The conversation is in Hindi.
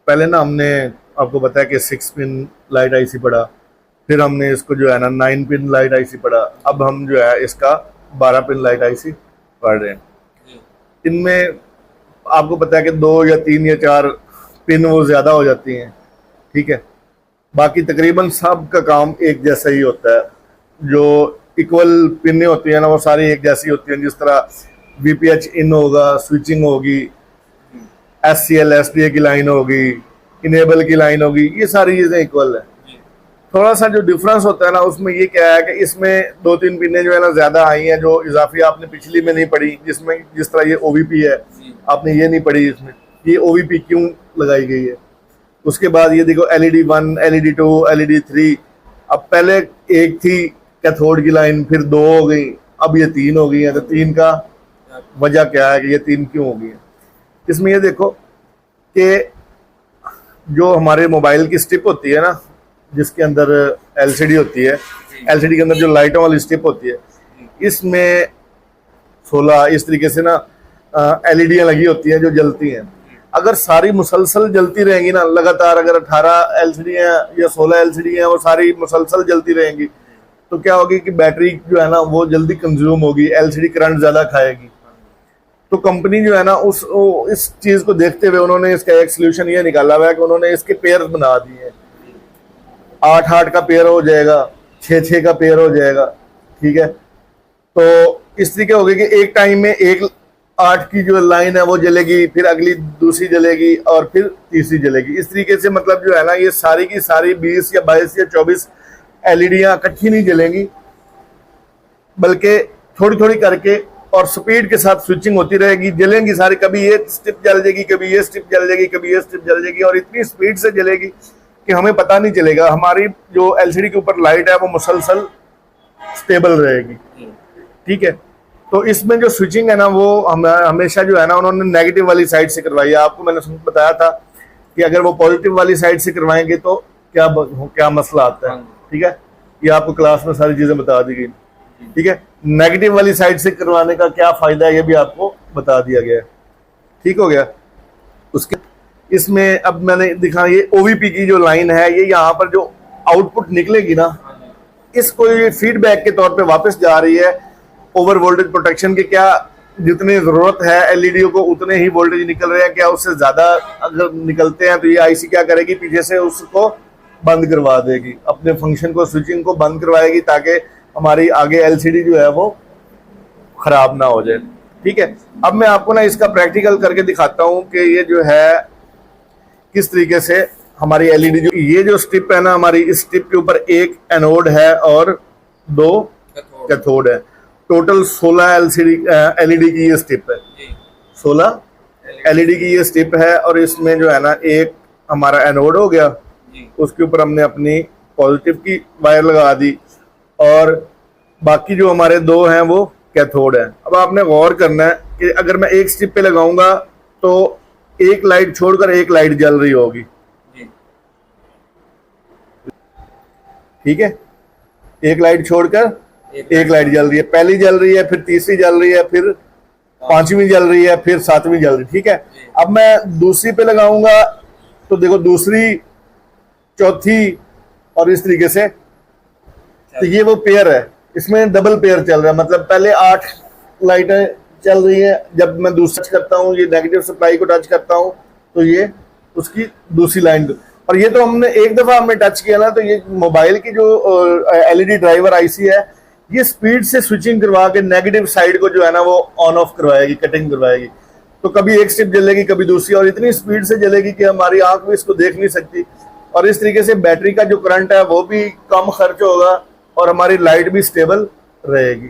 पहले ना हमने आपको बताया कि 6 पिन लाइट आईसी पढ़ा, फिर हमने इसको जो है ना 9 पिन लाइट आईसी पढ़ा, अब हम जो है इसका 12 पिन लाइट आईसी पढ़ रहे हैं। इनमें आपको पता है कि 2 या 3 या 4 पिन वो ज़्यादा हो जाती हैं, ठीक है। बाकी तकरीबन सब का काम एक जैसा ही होता है। जो इक्वल पिनें होती हैं ना वो सारी एक जैसी होती हैं। जिस तरह VPH इन होगा, स्विचिंग होगी, SCL SDA की लाइन होगी, इनेबल की लाइन होगी, ये सारी चीज़ें इक्वल है। थोड़ा सा जो डिफरेंस होता है ना उसमें ये क्या है कि इसमें 2-3 पिनें जो है ना ज़्यादा आई हैं, जो इजाफी आपने पिछली में नहीं पढ़ी, जिसमें जिस तरह ये OVP है आपने ये नहीं पढ़ी, इसमें ये OVP क्यों लगाई गई है। उसके बाद ये देखो LED 1, LED 2, LED 3। अब पहले एक थी कैथोड की लाइन, फिर 2 हो गई, अब ये 3 हो गई है। तो 3 का वजह क्या है कि ये 3 क्यों हो गई है। इसमें ये देखो कि जो हमारे मोबाइल की स्टिप होती है ना, जिसके अंदर LCD होती है, LCD के अंदर जो लाइटों वाली स्टिप होती है, इसमें 16 इस तरीके से ना LED लगी होती हैं जो जलती हैं। अगर सारी मुसलसल जलती रहेंगी ना लगातार, अगर 18 LCD हैं या 16 LCD हैं वो सारी मुसलसल जलती रहेंगी, तो क्या होगी कि बैटरी जो है ना वो जल्दी कंज्यूम होगी, LCD करंट ज़्यादा खाएगी। तो कंपनी जो है ना इस चीज़ को देखते हुए उन्होंने इसका एक सोल्यूशन ये निकाला हुआ है कि उन्होंने इसके पेयर बना दिए हैं। 8-8 का पेयर हो जाएगा, 6-6 का पेयर हो जाएगा, ठीक है। तो इस तरीके हो गई कि एक टाइम में एक 8 की जो लाइन है वो जलेगी, फिर अगली दूसरी जलेगी और फिर तीसरी जलेगी। इस तरीके से मतलब जो है ना ये सारी की सारी 20 या 22 या 24 LEDयाँ इकट्ठी नहीं जलेंगी, बल्कि थोड़ी थोड़ी करके और स्पीड के साथ स्विचिंग होती रहेगी। जलेंगी सारी, कभी ये स्टिप जल जाएगी, कभी ये स्टिप जल जाएगी, कभी ये स्टिप जल जाएगी, और इतनी स्पीड से जलेगी कि हमें पता नहीं चलेगा। हमारी जो LCD के ऊपर लाइट है वो मुसलसल स्टेबल रहेगी, ठीक है। तो इसमें जो स्विचिंग है ना वो हमेशा जो है ना उन्होंने नेगेटिव वाली साइड से करवाई है। आपको मैंने बताया था कि अगर वो पॉजिटिव वाली साइड से करवाएंगे तो क्या मसला आता है, ठीक है। ये आपको क्लास में सारी चीज़ें बता दी गई, ठीक है। नेगेटिव वाली साइड से करवाने का क्या फ़ायदा है ये भी आपको बता दिया गया है, ठीक हो गया। उसके इसमें अब मैंने दिखा ये OVP की जो लाइन है, ये यहाँ पर जो आउटपुट निकलेगी ना, इसको ये फीडबैक के तौर पे वापस जा रही है ओवर वोल्टेज प्रोटेक्शन के। क्या जितनी ज़रूरत है LED को उतने ही वोल्टेज निकल रहे हैं, क्या उससे ज़्यादा अगर निकलते हैं तो ये IC क्या करेगी, पीछे से उसको बंद करवा देगी, अपने फंक्शन को, स्विचिंग को बंद करवाएगी, ताकि हमारी आगे LCD जो है वो ख़राब ना हो जाए, ठीक है। अब मैं आपको ना इसका प्रैक्टिकल करके दिखाता हूँ कि ये जो है किस तरीके से हमारी LED जो ये जो स्टिप है ना हमारी, इस स्टिप के ऊपर एक एनोड है और 2 कैथोड है। टोटल 16 LED की ये स्टिप है, 16 LED की ये स्टिप है। और इसमें जो है ना एक हमारा एनोड हो गया, उसके ऊपर हमने अपनी पॉजिटिव की वायर लगा दी, और बाकी जो हमारे 2 हैं वो कैथोड है। अब आपने गौर करना है कि अगर मैं एक स्टिप पे लगाऊंगा तो एक लाइट छोड़कर एक लाइट जल रही होगी, ठीक है। एक लाइट छोड़कर एक लाइट जल रही है, पहली जल रही है, फिर तीसरी जल रही है, फिर 5वीं जल रही है, फिर 7वीं जल रही है, ठीक है। अब मैं दूसरी पे लगाऊंगा तो देखो दूसरी, चौथी और इस तरीके से। तो ये वो पेयर है, इसमें डबल पेयर चल रहा है, मतलब पहले 8 लाइटें चल रही है, जब मैं दूसरा करता हूँ, ये नेगेटिव सप्लाई को टच करता हूँ तो ये उसकी दूसरी लाइन। और ये तो हमने एक दफ़ा हमने टच किया ना, तो ये मोबाइल की जो LED ड्राइवर IC है, ये स्पीड से स्विचिंग करवा के नेगेटिव साइड को जो है ना वो ऑन ऑफ करवाएगी, कटिंग करवाएगी। तो कभी एक स्टिप जलेगी, कभी दूसरी, और इतनी स्पीड से जलेगी कि हमारी आंख भी इसको देख नहीं सकती। और इस तरीके से बैटरी का जो करंट है वो भी कम खर्च होगा और हमारी लाइट भी स्टेबल रहेगी।